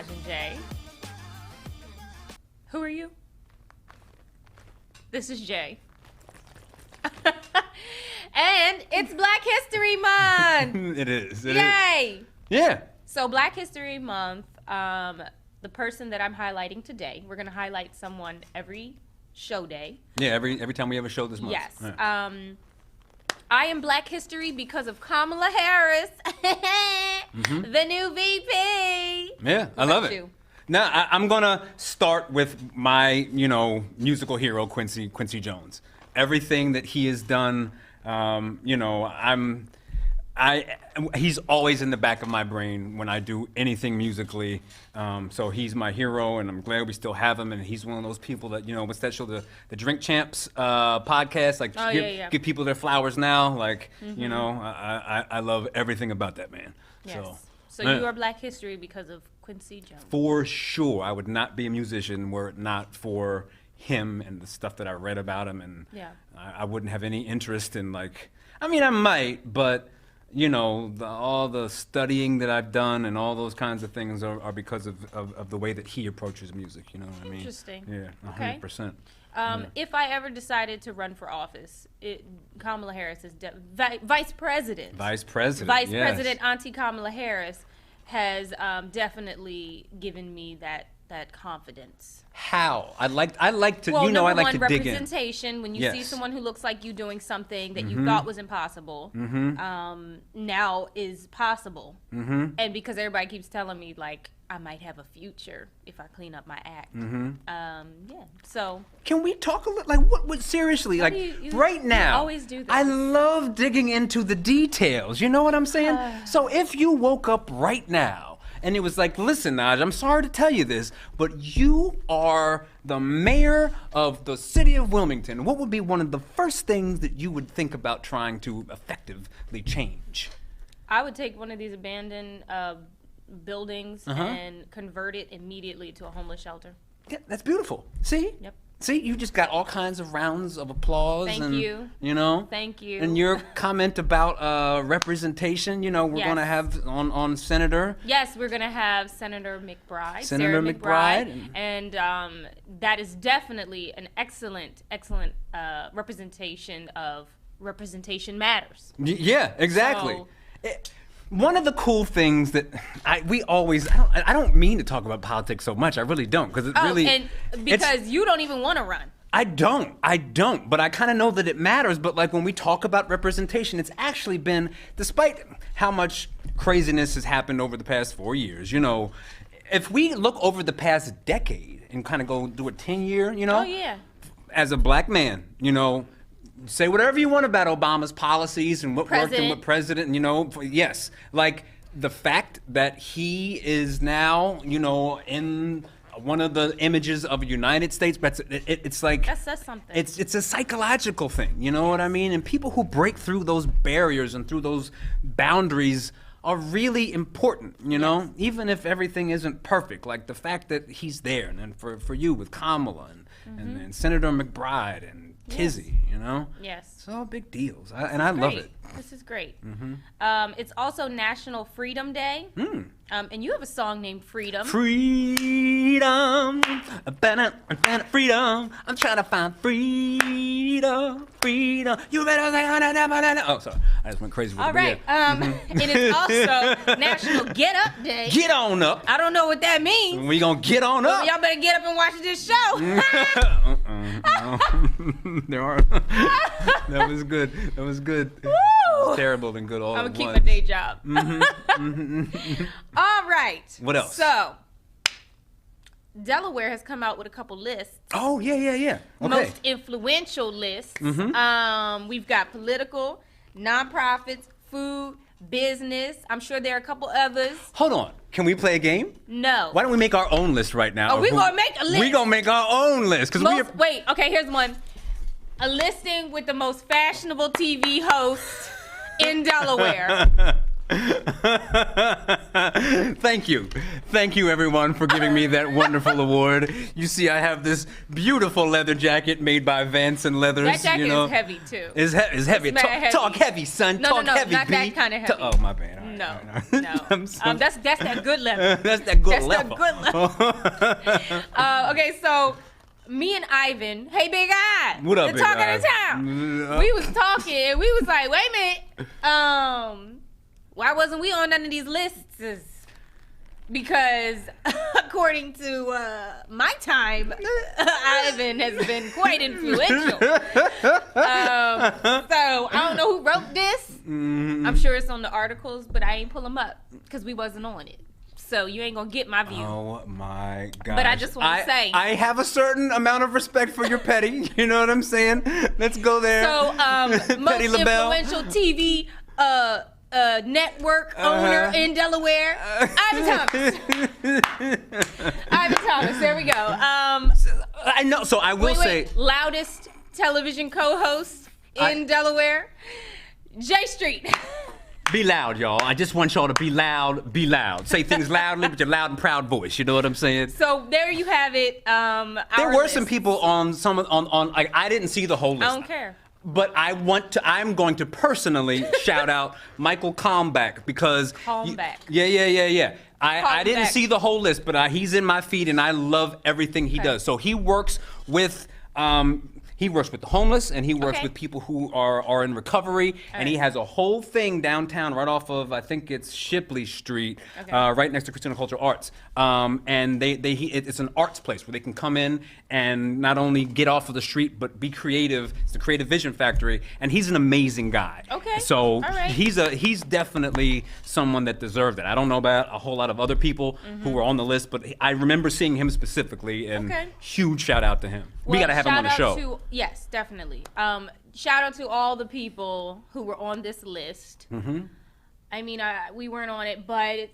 Nadj and Jea. Who are you? This is Jay. And it's Black History Month. It is. Yay! Yeah. So Black History Month, the person that I'm highlighting today, we're going to highlight someone every show day. Yeah, every time we have a show this month. Yes. Yeah. I am Black History because of Kamala Harris, the new VP. Yeah, I love it. Now, I'm going to start with my, musical hero, Quincy Jones. Everything that he has done, he's always in the back of my brain when I do anything musically. So he's my hero, and I'm glad we still have him. And he's one of those people that, what's that show, the Drink Champs podcast? Like, give people their flowers now. Like, I love everything about that man. Yes. So you are Black History because of Quincy Jones. For sure. I would not be a musician were it not for him and the stuff that I read about him. And I wouldn't have any interest in, I might, but, all the studying that I've done and all those kinds of things are because of the way that he approaches music. You know what I mean? Interesting. Yeah, 100%. If I ever decided to run for office, Kamala Harris is Vice President. Vice President. Vice President Auntie Kamala Harris has definitely given me that confidence. How? I like to, well, I like to dig in. Representation. When you see someone who looks like you doing something that you thought was impossible, now is possible. And because everybody keeps telling me, I might have a future if I clean up my act. So can we talk a little? What seriously? Right now, you always do this. I love digging into the details. You know what I'm saying? So if you woke up right now and it was listen, Nadj, I'm sorry to tell you this, but you are the mayor of the city of Wilmington, what would be one of the first things that you would think about trying to effectively change? I would take one of these abandoned buildings and convert it immediately to a homeless shelter. Yeah, that's beautiful. See? Yep. See, you just got all kinds of rounds of applause. Thank you. Thank you. And your comment about representation, we're going to have on Senator. Yes, we're going to have Senator McBride. Senator McBride. And that is definitely an excellent representation of representation matters. Yeah, exactly. So, one of the cool things that I don't mean to talk about politics so much. I really don't, because because you don't even want to run. I don't, but I kind of know that it matters. But when we talk about representation, it's actually been, despite how much craziness has happened over the past 4 years, if we look over the past decade and kind of go do a 10-year, as a black man, say whatever you want about Obama's policies and what worked and what president, yes. The fact that he is now, in one of the images of the United States, it's that says something. It's a psychological thing, you know what I mean? And people who break through those barriers and through those boundaries are really important, even if everything isn't perfect. The fact that he's there, and then for you with Kamala and then Senator McBride and Tizzy, Yes. It's all big deals, and I love it. This is great. It's also National Freedom Day, and you have a song named Freedom. Freedom, freedom. I'm trying to find freedom. You better say, oh, sorry, I just went crazy with all right. And it's also National Get Up Day. Get on up. I don't know what that means. We gonna get on up. Y'all better get up and watch this show. There are. That was good. That was good. Woo! It's terrible and good all at once. I'm gonna keep my day job. All right. What else? So, Delaware has come out with a couple lists. Oh, yeah. Okay. Most influential lists. We've got political, nonprofits, food, business. I'm sure there are a couple others. Hold on. Can we play a game? No. Why don't we make our own list right now? Oh, we're going to make a list. We're going to make our own list. Wait, okay, here's one. A listing with the most fashionable TV hosts in Delaware. Thank you everyone for giving me that wonderful award. You see, I have this beautiful leather jacket made by Vance and Leathers. That jacket is heavy too. It's heavy. Talk heavy, son. No, Talk heavy, not B. that kind of heavy. Oh, my bad. No. That's that good level. That's that good That's level. that good level. Okay, so me and Ivan, hey Big Eye, What up, the Big talk Eye? of the town. We was talking, and we was like, wait a minute, why wasn't we on none of these lists? Because according to my time, Ivan has been quite influential. So I don't know who wrote this. Mm-hmm. I'm sure it's on the articles, but I ain't pull them up because we wasn't on it. So you ain't gonna get my view. Oh my God! But I just want to say, I have a certain amount of respect for your petty. You know what I'm saying? Let's go there. So most Petty LaBelle. influential TV network owner in Delaware, Ivan Thomas. Ivan Thomas. There we go. I know. So I will say, loudest television co-host in Delaware, J Street. be loud, y'all. I just want y'all to be loud. Be loud. Say things loudly with your loud and proud voice. You know what I'm saying? So there you have it. There were some people on some on. Like, I didn't see the whole list. I don't care. But I'm going to personally shout out Michael Kalmbach because Kalmbach. Yeah. I didn't Kalmbach. see the whole list, but he's in my feed and I love everything he does. So he works with the homeless and he works with people who are in recovery, and he has a whole thing downtown right off of, I think it's Shipley Street, right next to Christina Cultural Arts. And it's an arts place where they can come in and not only get off of the street but be creative. It's the Creative Vision Factory, and he's an amazing guy. Okay. So All right. he's definitely someone that deserved it. I don't know about a whole lot of other people who were on the list, but I remember seeing him specifically, and huge shout out to him. We got to have him on the show. Yes, definitely. Shout out to all the people who were on this list. I mean, we weren't on it, but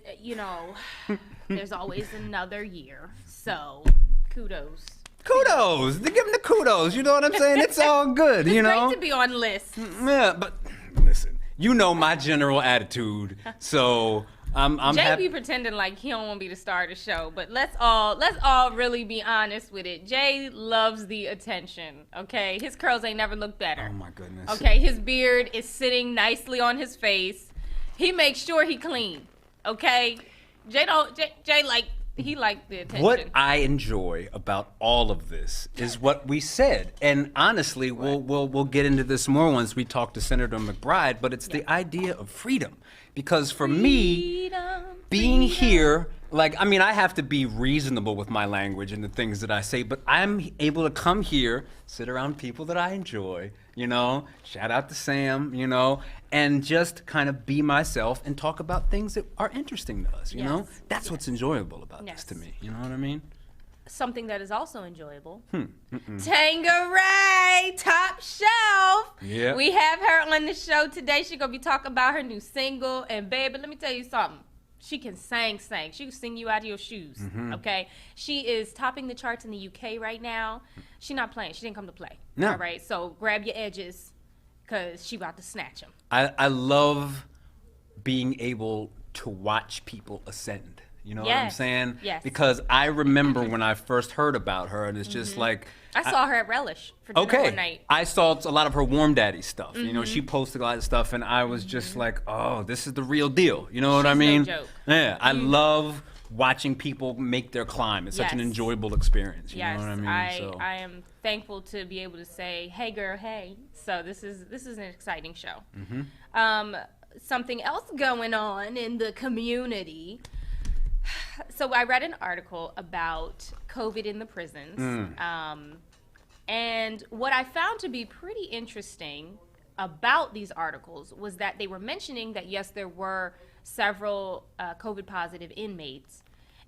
there's always another year. So, kudos. Kudos. Give him the kudos. You know what I'm saying? It's all good. It's you know. great to be on lists. Yeah, but listen, you know my general attitude, so. I'm Jay happy. be pretending like he don't want me to start a show, but let's all really be honest with it. Jay loves the attention. Okay, his curls ain't never looked better. Oh my goodness. Okay, his beard is sitting nicely on his face. He makes sure he clean. Okay, Jay like the attention. What I enjoy about all of this is what we said, and honestly, we'll get into this more once we talk to Senator McBride. But it's the idea of freedom, because for me, being here, I have to be reasonable with my language and the things that I say, but I'm able to come here, sit around people that I enjoy, shout out to Sam, and just kind of be myself and talk about things that are interesting to us, you know? That's what's enjoyable about this to me, you know what I mean? Something that is also enjoyable. Tanqueray, top shelf. Yeah. We have her on the show today. She's going to be talking about her new single. And baby, let me tell you something. She can sing. She can sing you out of your shoes, okay? She is topping the charts in the UK right now. She's not playing. She didn't come to play. No. All right? So grab your edges, because she about to snatch them. I love being able to watch people ascend. You know what I'm saying? Yes. Because I remember when I first heard about her, and it's just like... I saw her at Relish for dinner one night. I saw a lot of her Warm Daddy stuff. She posted a lot of stuff, and I was just like, oh, this is the real deal. You know what I mean? No joke. Yeah, I love watching people make their climb. It's such an enjoyable experience. You know what I mean? I am thankful to be able to say, hey girl, hey. So this is an exciting show. Something else going on in the community. So I read an article about COVID in the prisons. And what I found to be pretty interesting about these articles was that they were mentioning that, yes, there were several COVID positive inmates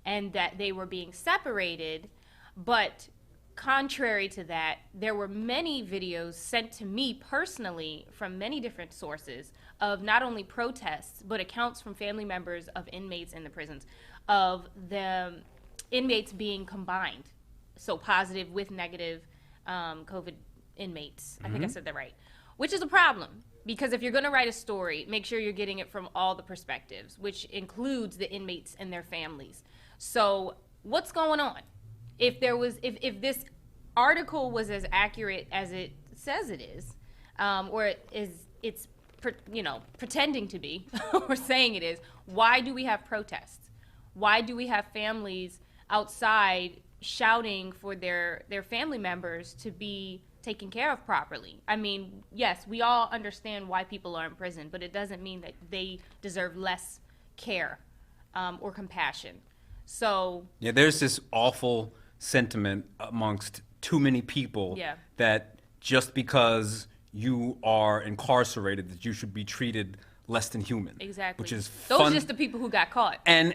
and that they were being separated. But contrary to that, there were many videos sent to me personally from many different sources of not only protests, but accounts from family members of inmates in the prisons of the inmates being combined. So positive with negative COVID inmates. I think I said that right. Which is a problem, because if you're going to write a story, make sure you're getting it from all the perspectives, which includes the inmates and their families. So what's going on? If this article was as accurate as it says it is, or it's pretending to be or saying it is, why do we have protests? Why do we have families outside shouting for their family members to be taken care of properly? I mean, yes, we all understand why people are in prison, but it doesn't mean that they deserve less care or compassion. So yeah, there's this awful sentiment amongst too many people that just because you are incarcerated that you should be treated less than human. Exactly. Which is those are just the people who got caught. And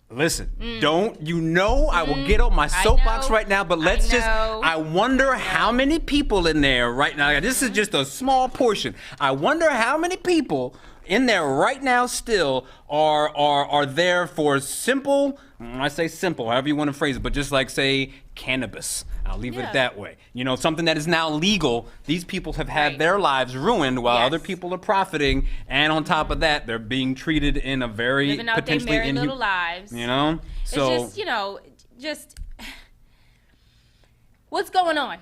listen, I will get on my soapbox right now, but I wonder how many people in there right now, this is just a small portion. I wonder how many people in there right now still are there for simple, I say simple, however you want to phrase it, but just like say cannabis. I'll leave it that way. Something that is now legal. These people have had their lives ruined while other people are profiting, and on top of that, they're being treated in a very living out potentially their merry little lives. So it's just what's going on?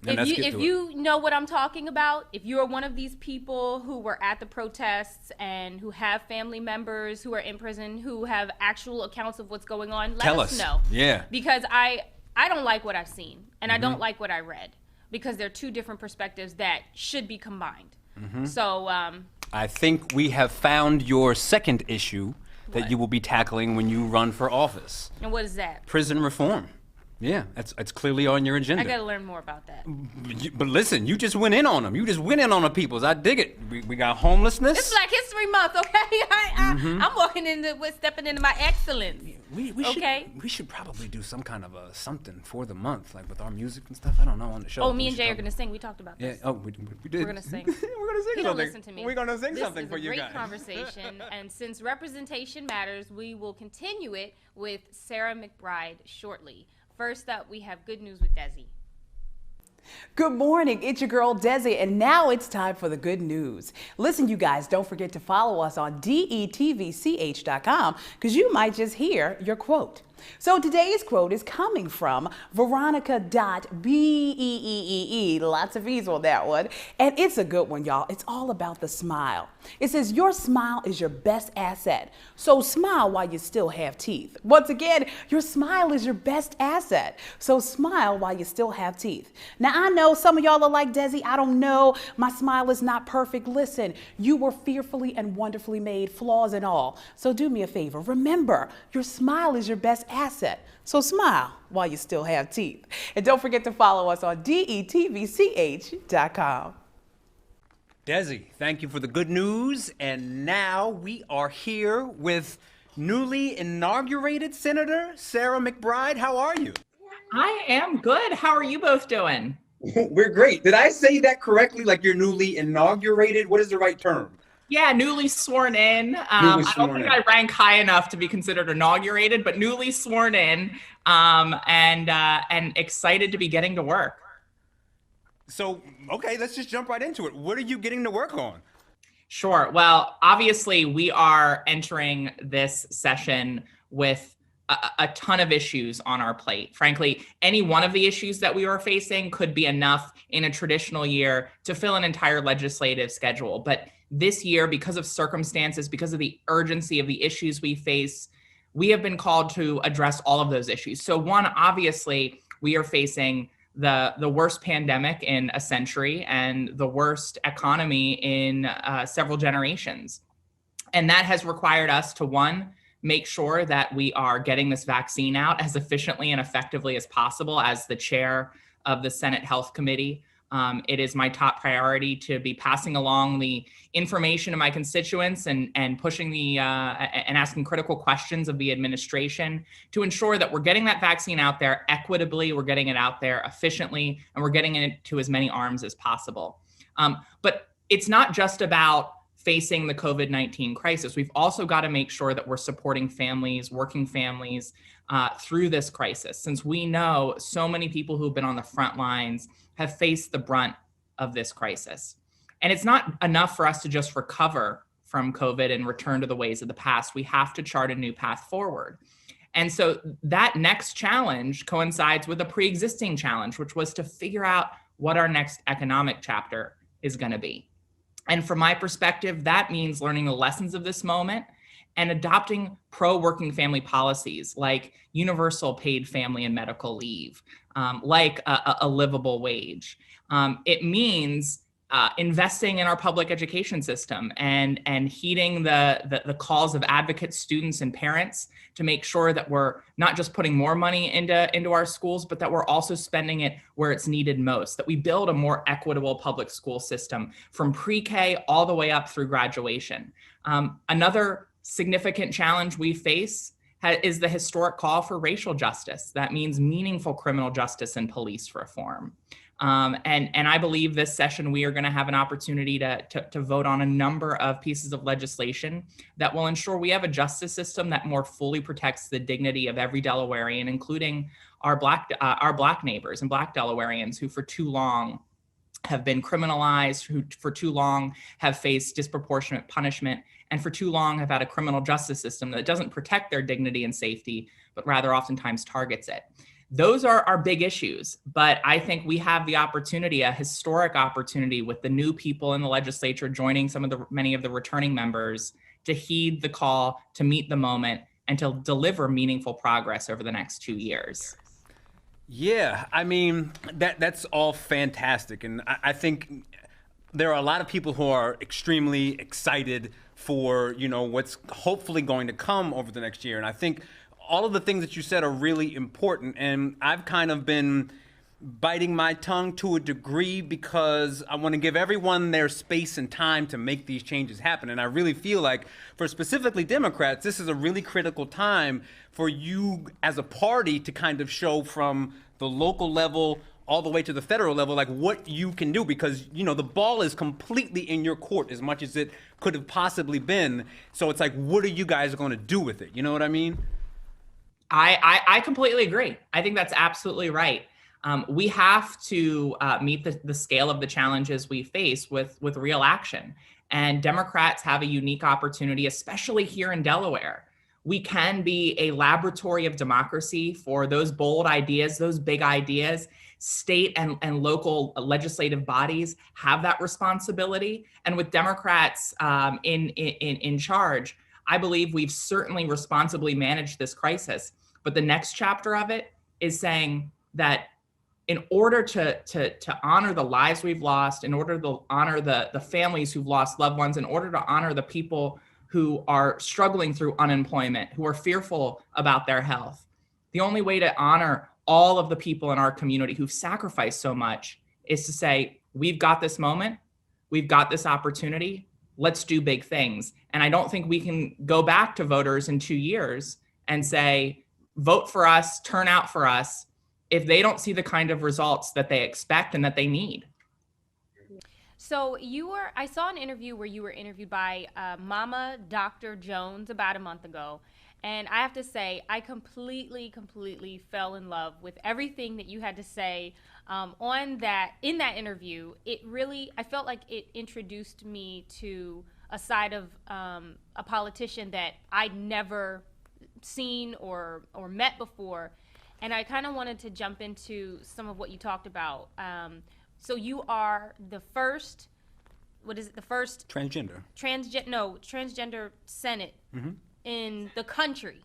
If you know what I'm talking about, if you're one of these people who were at the protests and who have family members who are in prison, who have actual accounts of what's going on, let us know. Yeah. Because I don't like what I've seen, and I don't like what I read, because they're two different perspectives that should be combined. So I think we have found your second issue that you will be tackling when you run for office. And what is that? Prison reform. Yeah, it's clearly on your agenda. I got to learn more about that. But listen, you just went in on them. You just went in on the peoples. I dig it. We got homelessness. It's Black History Month, okay? I'm stepping into my excellence. We should probably do some kind of something for the month, like with our music and stuff. I don't know, on the show. Oh, me and Jay are gonna sing. We talked about this. Yeah. Oh, we did. We're gonna sing. We're gonna sing something. Don't listen to me. We're gonna sing something for you guys. This is a great conversation, and since representation matters, we will continue it with Sarah McBride shortly. First up, we have Good News with Desi. Good morning, it's your girl Desi, and now it's time for the good news. Listen, you guys, don't forget to follow us on DETVCH.com, because you might just hear your quote. So today's quote is coming from Veronica.Beee, lots of E's on that one, and it's a good one, y'all. It's all about the smile. It says, your smile is your best asset, so smile while you still have teeth. Once again, your smile is your best asset, so smile while you still have teeth. Now, I know some of y'all are like, Desi, I don't know, my smile is not perfect. Listen, you were fearfully and wonderfully made, flaws and all. So do me a favor, remember, your smile is your best asset, so smile while you still have teeth. And don't forget to follow us on DETVCH.com. Desi, thank you for the good news. And now we are here with newly inaugurated Senator Sarah McBride. How are you? I am good. How are you both doing? We're great. Did I say that correctly? Like you're newly inaugurated? What is the right term? Yeah, newly sworn in. I don't think I rank high enough to be considered inaugurated, but newly sworn in, and excited to be getting to work. So, okay, let's just jump right into it. What are you getting to work on? Sure. Well, obviously, we are entering this session with a ton of issues on our plate. Frankly, any one of the issues that we are facing could be enough in a traditional year to fill an entire legislative schedule. But this year, because of circumstances, because of the urgency of the issues we face, we have been called to address all of those issues. So one, obviously, we are facing the worst pandemic in a century and the worst economy in several generations. And that has required us to, one, make sure that we are getting this vaccine out as efficiently and effectively as possible. As the chair of the Senate Health Committee, it is my top priority to be passing along the information to my constituents and pushing and asking critical questions of the administration to ensure that we're getting that vaccine out there equitably, we're getting it out there efficiently, and we're getting it to as many arms as possible. But it's not just about facing the COVID-19 crisis. We've also got to make sure that we're supporting families, working families, through this crisis, since we know so many people who've been on the front lines have faced the brunt of this crisis. And it's not enough for us to just recover from COVID and return to the ways of the past. We have to chart a new path forward. And so that next challenge coincides with a pre-existing challenge, which was to figure out what our next economic chapter is going to be. And from my perspective, that means learning the lessons of this moment and adopting pro-working family policies like universal paid family and medical leave, like a livable wage. It means investing in our public education system and heeding the calls of advocates, students, and parents to make sure that we're not just putting more money into our schools, but that we're also spending it where it's needed most, that we build a more equitable public school system from pre-K all the way up through graduation. Another significant challenge we face is the historic call for racial justice. That means meaningful criminal justice and police reform. And I believe this session, we are going to have an opportunity to vote on a number of pieces of legislation that will ensure we have a justice system that more fully protects the dignity of every Delawarean, including our Black neighbors and Black Delawareans who for too long have been criminalized, who for too long have faced disproportionate punishment, and for too long have had a criminal justice system that doesn't protect their dignity and safety, but rather oftentimes targets it. Those are our big issues, but I think we have the opportunity, a historic opportunity with the new people in the legislature joining many of the returning members to heed the call, to meet the moment, and to deliver meaningful progress over the next 2 years. Yeah, I mean, that's all fantastic. And I think there are a lot of people who are extremely excited for, what's hopefully going to come over the next year. And I think all of the things that you said are really important. And I've kind of been biting my tongue to a degree because I want to give everyone their space and time to make these changes happen. And I really feel like for specifically Democrats, this is a really critical time for you as a party to kind of show from the local level all the way to the federal level, like what you can do, because, the ball is completely in your court as much as it could have possibly been. So it's like, what are you guys going to do with it? You know what I mean? I completely agree. I think that's absolutely right. We have to meet the scale of the challenges we face with real action. And Democrats have a unique opportunity, especially here in Delaware. We can be a laboratory of democracy for those bold ideas, those big ideas. State and local legislative bodies have that responsibility. And with Democrats in charge, I believe we've certainly responsibly managed this crisis. But the next chapter of it is saying that in order to honor the lives we've lost, in order to honor the families who've lost loved ones, in order to honor the people who are struggling through unemployment, who are fearful about their health, the only way to honor all of the people in our community who've sacrificed so much is to say, we've got this moment, we've got this opportunity, let's do big things. And I don't think we can go back to voters in 2 years and say, vote for us, turn out for us, if they don't see the kind of results that they expect and that they need. So I saw an interview where you were interviewed by Mama Dr. Jones about a month ago. And I have to say, I completely fell in love with everything that you had to say in that interview. I felt like it introduced me to a side of a politician that I'd never seen or met before. And I kind of wanted to jump into some of what you talked about. So you are the first, the first? Transgender Senate in the country.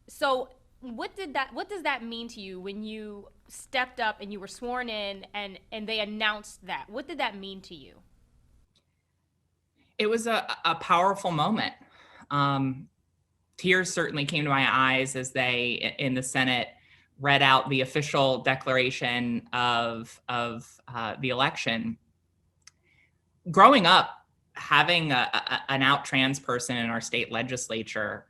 So what does that mean to you when you stepped up and you were sworn in and they announced that? What did that mean to you? It was a powerful moment. Tears certainly came to my eyes as they, in the Senate, read out the official declaration of the election. Growing up, having an out trans person in our state legislature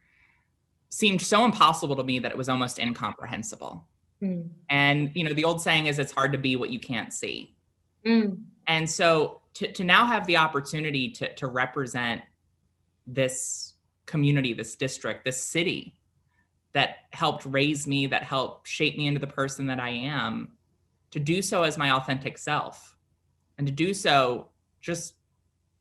seemed so impossible to me that it was almost incomprehensible. Mm. And, the old saying is it's hard to be what you can't see. Mm. And so to now have the opportunity to represent this community, this district, this city that helped raise me, that helped shape me into the person that I am, to do so as my authentic self, and to do so just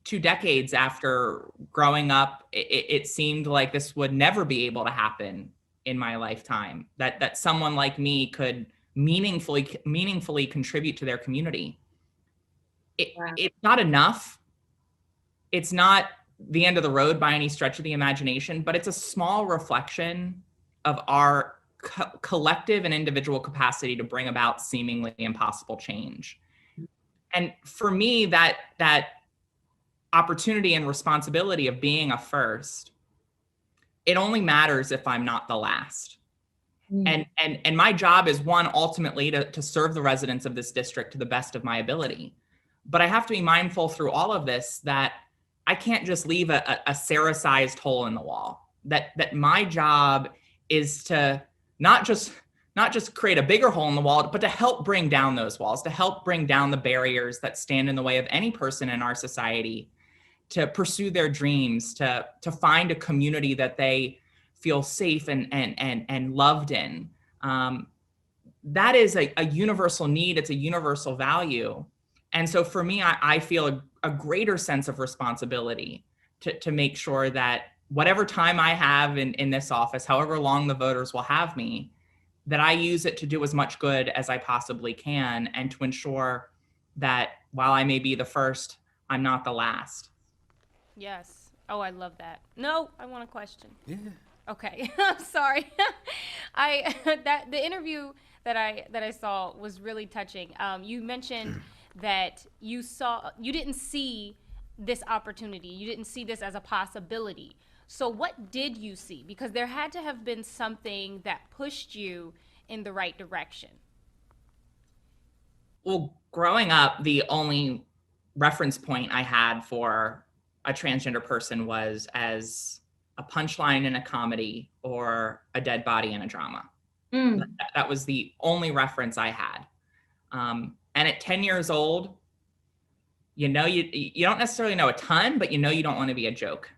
2 decades after growing up, it seemed like this would never be able to happen in my lifetime, that someone like me could meaningfully contribute to their community. it's not enough. It's not the end of the road by any stretch of the imagination, but it's a small reflection of our collective and individual capacity to bring about seemingly impossible change. And for me, that opportunity and responsibility of being a first, it only matters if I'm not the last. And my job is, one, ultimately to serve the residents of this district to the best of my ability. But I have to be mindful through all of this that I can't just leave a Sarah-sized hole in the wall. That my job is to not just create a bigger hole in the wall, but to help bring down those walls, to help bring down the barriers that stand in the way of any person in our society to pursue their dreams, to find a community that they feel safe and loved in. That is a universal need. It's a universal value. And so for me, I feel a greater sense of responsibility to make sure that whatever time I have in this office, however long the voters will have me, that I use it to do as much good as I possibly can, and to ensure that while I may be the first, I'm not the last. Yes. Oh, I love that. No, I want a question. Yeah. Okay. Sorry. The interview that I saw was really touching. You mentioned that you didn't see this opportunity. You didn't see this as a possibility. So what did you see? Because there had to have been something that pushed you in the right direction. Well, growing up, the only reference point I had for a transgender person was as a punchline in a comedy or a dead body in a drama. That was the only reference I had. And at 10 years old, you don't necessarily know a ton, but you don't want to be a joke.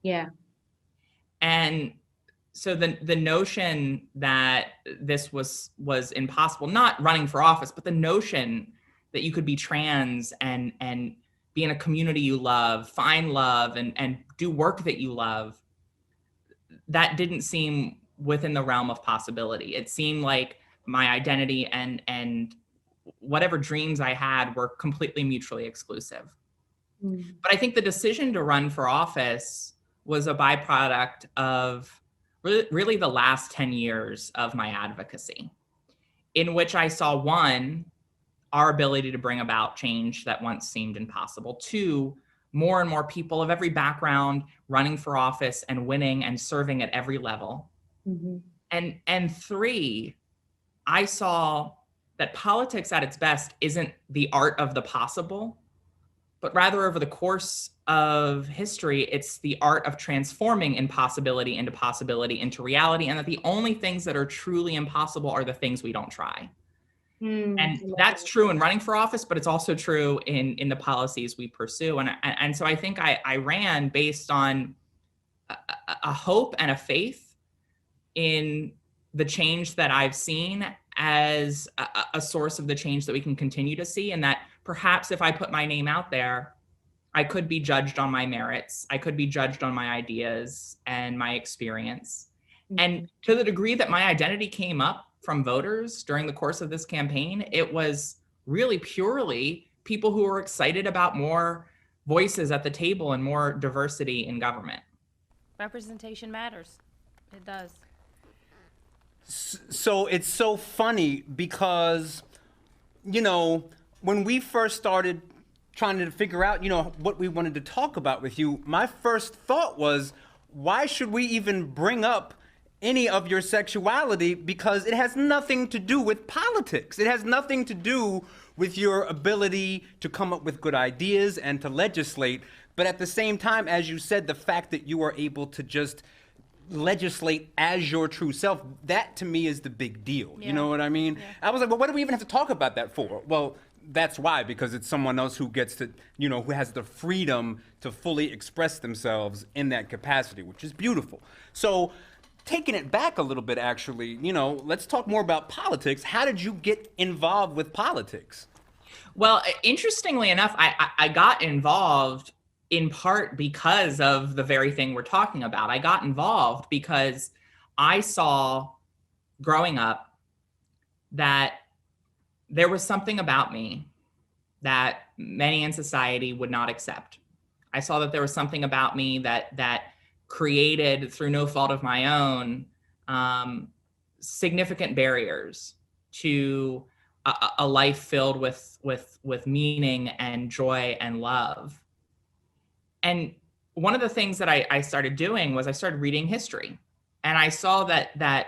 Yeah. And so the notion that this was impossible, not running for office, but the notion that you could be trans and be in a community you love, find love, and do work that you love, that didn't seem within the realm of possibility. It seemed like my identity and whatever dreams I had were completely mutually exclusive. But I think the decision to run for office was a byproduct of really the last 10 years of my advocacy, in which I saw, one, our ability to bring about change that once seemed impossible. Two, more and more people of every background running for office and winning and serving at every level. And three, I saw that politics at its best isn't the art of the possible, but rather over the course of history, it's the art of transforming impossibility into possibility, into reality, and that the only things that are truly impossible are the things we don't try. And that's true in running for office, but it's also true in the policies we pursue. And so I think I ran based on a hope and a faith in the change that I've seen as a source of the change that we can continue to see, and that perhaps if I put my name out there, I could be judged on my merits. I could be judged on my ideas and my experience. And to the degree that my identity came up from voters during the course of this campaign, it was really purely people who were excited about more voices at the table and more diversity in government. Representation matters. It does. So it's so funny because, when we first started trying to figure out, what we wanted to talk about with you, my first thought was, why should we even bring up any of your sexuality? Because it has nothing to do with politics. It has nothing to do with your ability to come up with good ideas and to legislate. But at the same time, as you said, the fact that you are able to just legislate as your true self, that to me is the big deal. Yeah. You know what I mean? Yeah. I was like, well, what do we even have to talk about that for? Well, that's why, because it's someone else who gets to, who has the freedom to fully express themselves in that capacity, which is beautiful. So taking it back a little bit, actually, let's talk more about politics. How did you get involved with politics? Well, interestingly enough, I got involved in part because of the very thing we're talking about. I got involved because I saw growing up that there was something about me that many in society would not accept. I saw that there was something about me that created, through no fault of my own, significant barriers to a life filled with meaning and joy and love. And one of the things that I started doing was I started reading history. And I saw that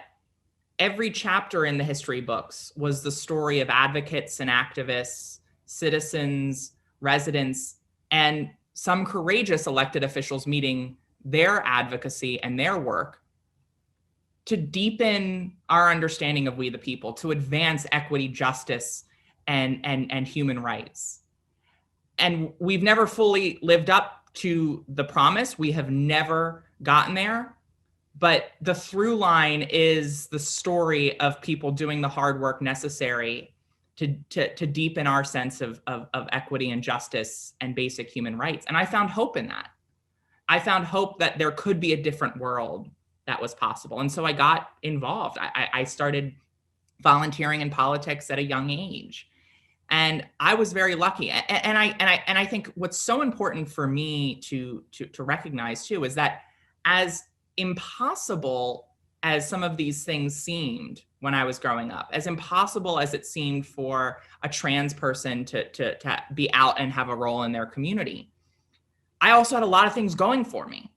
every chapter in the history books was the story of advocates and activists, citizens, residents, and some courageous elected officials meeting their advocacy and their work to deepen our understanding of we the people, to advance equity, justice, and human rights. And we've never fully lived up to the promise. We have never gotten there. But the through line is the story of people doing the hard work necessary to deepen our sense of equity and justice and basic human rights. And I found hope in that. I found hope that there could be a different world that was possible. And so I got involved. I started volunteering in politics at a young age. And I was very lucky. And I think what's so important for me to recognize too is that as impossible as some of these things seemed when I was growing up, as impossible as it seemed for a trans person to be out and have a role in their community, I also had a lot of things going for me.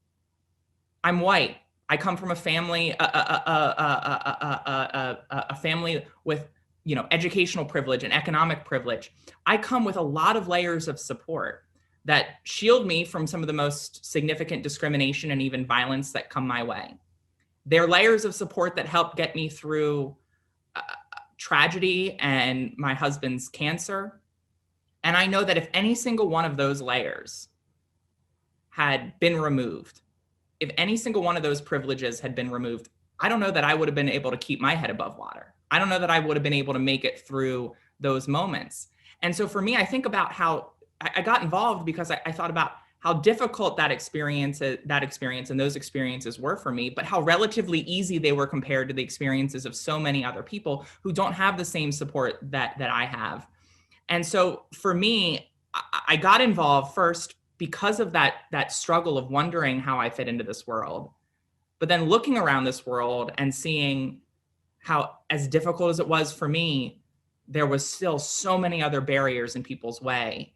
I'm white. I come from a family, a family with, educational privilege and economic privilege. I come with a lot of layers of support that shield me from some of the most significant discrimination and even violence that come my way. They're layers of support that help get me through tragedy and my husband's cancer. And I know that if any single one of those layers had been removed, if any single one of those privileges had been removed, I don't know that I would have been able to keep my head above water. I don't know that I would have been able to make it through those moments. And so for me, I think about how I got involved because I thought about how difficult that experience and those experiences were for me, but how relatively easy they were compared to the experiences of so many other people who don't have the same support that I have. And so for me, I got involved first because of that struggle of wondering how I fit into this world, but then looking around this world and seeing how, as difficult as it was for me, there was still so many other barriers in people's way.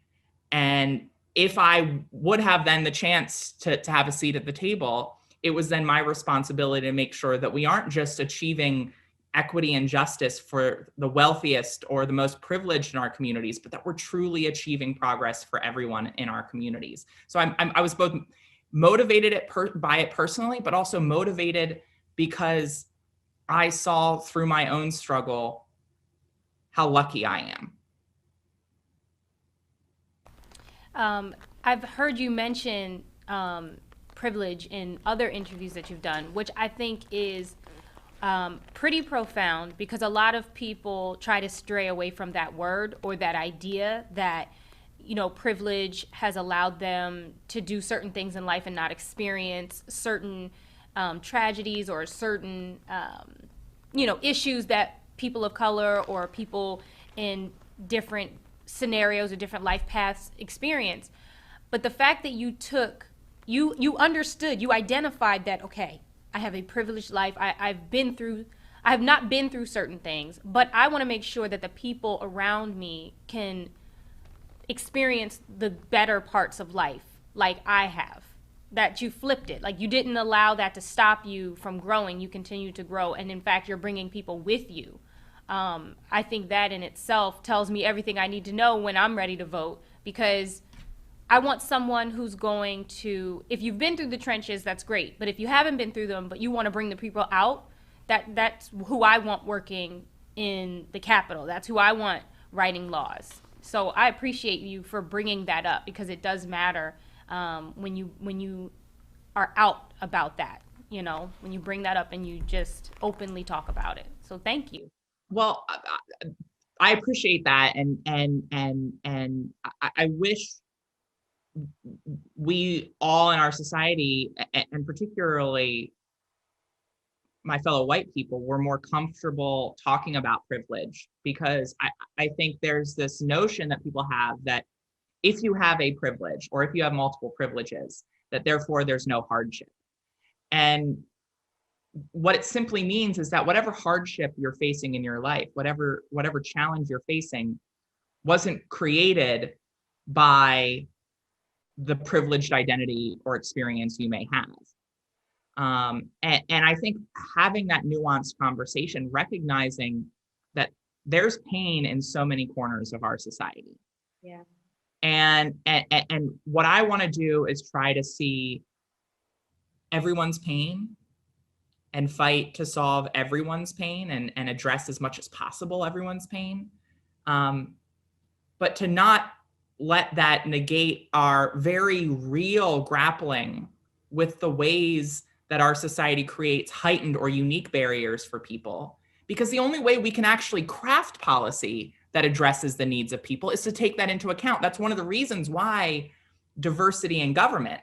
And if I would have then the chance to have a seat at the table, it was then my responsibility to make sure that we aren't just achieving equity and justice for the wealthiest or the most privileged in our communities, but that we're truly achieving progress for everyone in our communities. So I was both motivated by it personally, but also motivated because I saw through my own struggle how lucky I am. I've heard you mention privilege in other interviews that you've done, which I think is pretty profound, because a lot of people try to stray away from that word or that idea that, privilege has allowed them to do certain things in life and not experience certain tragedies or certain, issues that people of color or people in different scenarios or different life paths experience. But the fact that you understood, you identified that, okay, I have a privileged life. I have not been through certain things, but I want to make sure that the people around me can experience the better parts of life like I have. That you flipped it. Like, you didn't allow that to stop you from growing. You continue to grow. And in fact, you're bringing people with you. I think that in itself tells me everything I need to know when I'm ready to vote, because I want someone who's going to, if you've been through the trenches, that's great. But if you haven't been through them, but you want to bring the people out, that's who I want working in the Capitol. That's who I want writing laws. So I appreciate you for bringing that up, because it does matter when you are out about that, when you bring that up and you just openly talk about it. So thank you. Well, I appreciate that, and I wish we all in our society, and particularly my fellow white people, we're more comfortable talking about privilege, because I think there's this notion that people have that if you have a privilege or if you have multiple privileges, that therefore there's no hardship. And what it simply means is that whatever hardship you're facing in your life, whatever challenge you're facing, wasn't created by the privileged identity or experience you may have. And I think having that nuanced conversation, recognizing that there's pain in so many corners of our society. Yeah. And what I want to do is try to see everyone's pain and fight to solve everyone's pain and address as much as possible everyone's pain. But to not let that negate our very real grappling with the ways that our society creates heightened or unique barriers for people. Because the only way we can actually craft policy that addresses the needs of people is to take that into account. That's one of the reasons why diversity in government,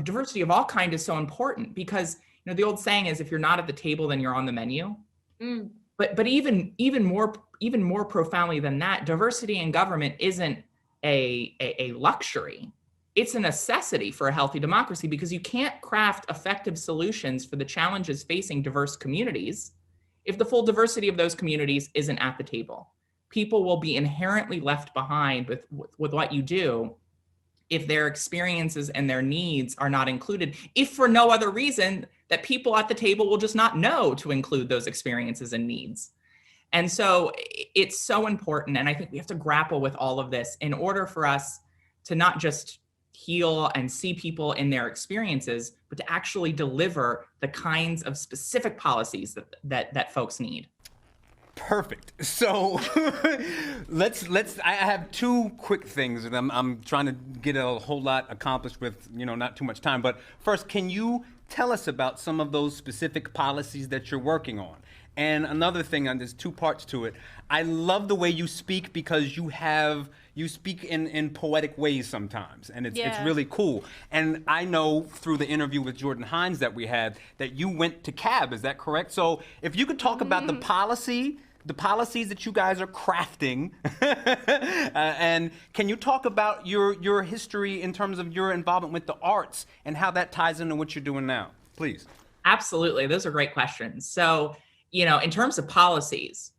diversity of all kind, is so important. Because the old saying is, if you're not at the table, then you're on the menu. Mm. But even more profoundly than that, diversity in government isn't a luxury. It's a necessity for a healthy democracy, because you can't craft effective solutions for the challenges facing diverse communities if the full diversity of those communities isn't at the table. People will be inherently left behind with what you do if their experiences and their needs are not included, if for no other reason that people at the table will just not know to include those experiences and needs. And so it's so important. And I think we have to grapple with all of this in order for us to not just heal and see people in their experiences, but to actually deliver the kinds of specific policies that folks need. Perfect. So I have two quick things that I'm trying to get a whole lot accomplished with, not too much time. But first, can you tell us about some of those specific policies that you're working on? And another thing, and there's two parts to it. I love the way you speak, because you speak in poetic ways sometimes, and it's really cool. And I know through the interview with Jordan Hines that we had that you went to CAB. Is that correct? So if you could talk about the policies that you guys are crafting, and can you talk about your history in terms of your involvement with the arts and how that ties into what you're doing now, please? Absolutely, those are great questions. So, in terms of policies,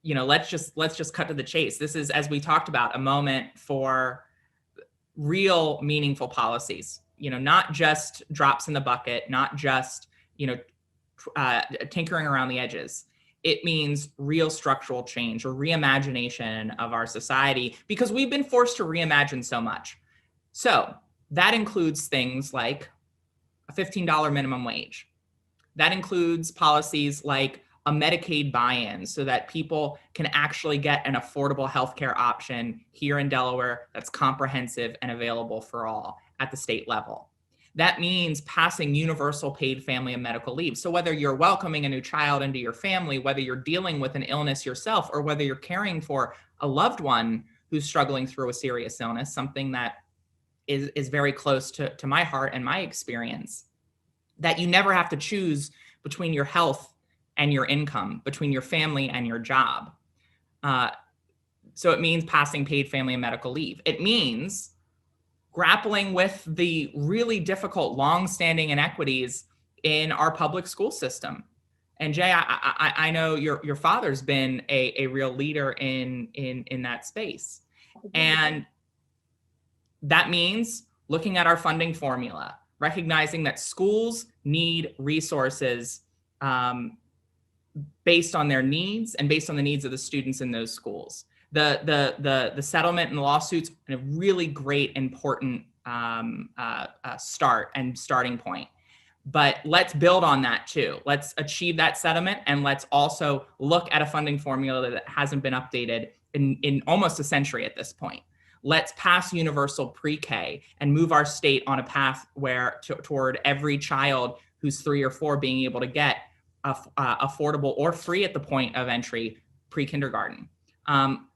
let's just cut to the chase. This is, as we talked about, a moment for real meaningful policies, not just drops in the bucket, not just, tinkering around the edges. It means real structural change or reimagination of our society, because we've been forced to reimagine so much. So that includes things like a $15 minimum wage. That includes policies like a Medicaid buy-in, so that people can actually get an affordable healthcare option here in Delaware that's comprehensive and available for all at the state level. That means passing universal paid family and medical leave. So whether you're welcoming a new child into your family, whether you're dealing with an illness yourself, or whether you're caring for a loved one who's struggling through a serious illness, something that is very close to my heart and my experience, that you never have to choose between your health and your income, between your family and your job. So it means passing paid family and medical leave. It means grappling with the really difficult, long-standing inequities in our public school system. And Jay, I know your father's been a real leader in that space. And that means looking at our funding formula, recognizing that schools need resources based on their needs and based on the needs of the students in those schools. The settlement and the lawsuits are a really great, important starting point. But let's build on that too. Let's achieve that settlement, and let's also look at a funding formula that hasn't been updated in almost a century at this point. Let's pass universal pre-K and move our state on a path toward every child who's 3 or 4 being able to get affordable or free at the point of entry pre-kindergarten.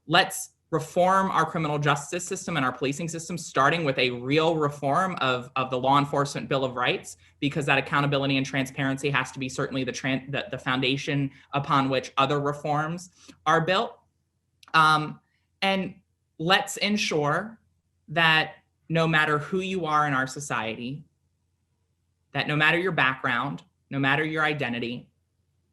Let's reform our criminal justice system and our policing system, starting with a real reform of the Law Enforcement Bill of Rights, because that accountability and transparency has to be certainly the foundation upon which other reforms are built. And let's ensure that no matter who you are in our society, that no matter your background, no matter your identity,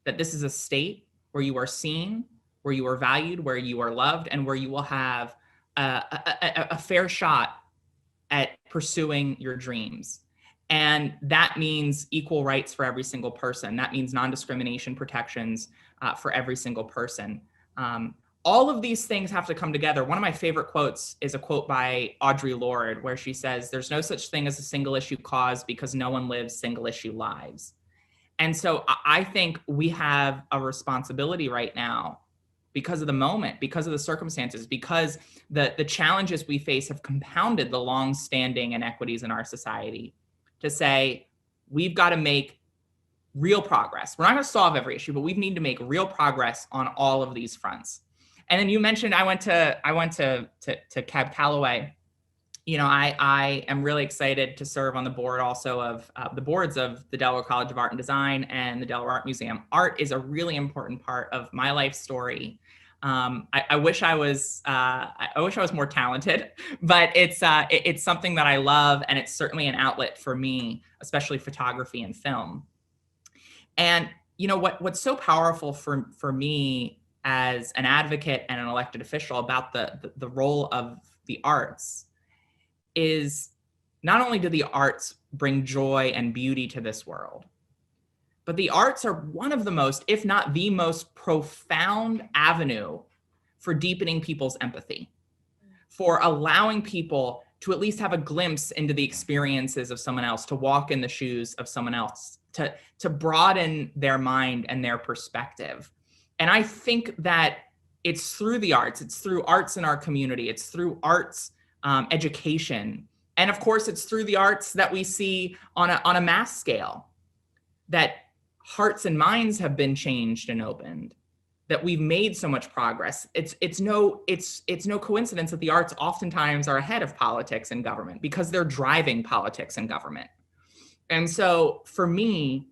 that this is a state where you are seen, where you are valued, where you are loved, and where you will have a fair shot at pursuing your dreams. And that means equal rights for every single person. That means non-discrimination protections for every single person. All of these things have to come together. One of my favorite quotes is a quote by Audre Lorde, where she says, "There's no such thing as a single issue cause because no one lives single issue lives." And so I think we have a responsibility right now, because of the moment, because of the circumstances, because the challenges we face have compounded the long-standing inequities in our society, to say, we've got to make real progress. We're not going to solve every issue, but we need to make real progress on all of these fronts. And then you mentioned I went to Cab Calloway. You know, I am really excited to serve on the board also of the boards of the Delaware College of Art and Design and the Delaware Art Museum. Art is a really important part of my life story. I wish I was more talented, but it's something that I love, and it's certainly an outlet for me, especially photography and film. And you know what's so powerful for me as an advocate and an elected official about the role of the arts is not only do the arts bring joy and beauty to this world, but the arts are one of the most, if not the most profound avenue for deepening people's empathy, for allowing people to at least have a glimpse into the experiences of someone else, to walk in the shoes of someone else, to broaden their mind and their perspective. And I think that it's through the arts, it's through arts in our community, it's through arts education, and of course it's through the arts that we see on a mass scale that hearts and minds have been changed and opened, that we've made so much progress. It's no coincidence that the arts oftentimes are ahead of politics and government, because they're driving politics and government. And so for me,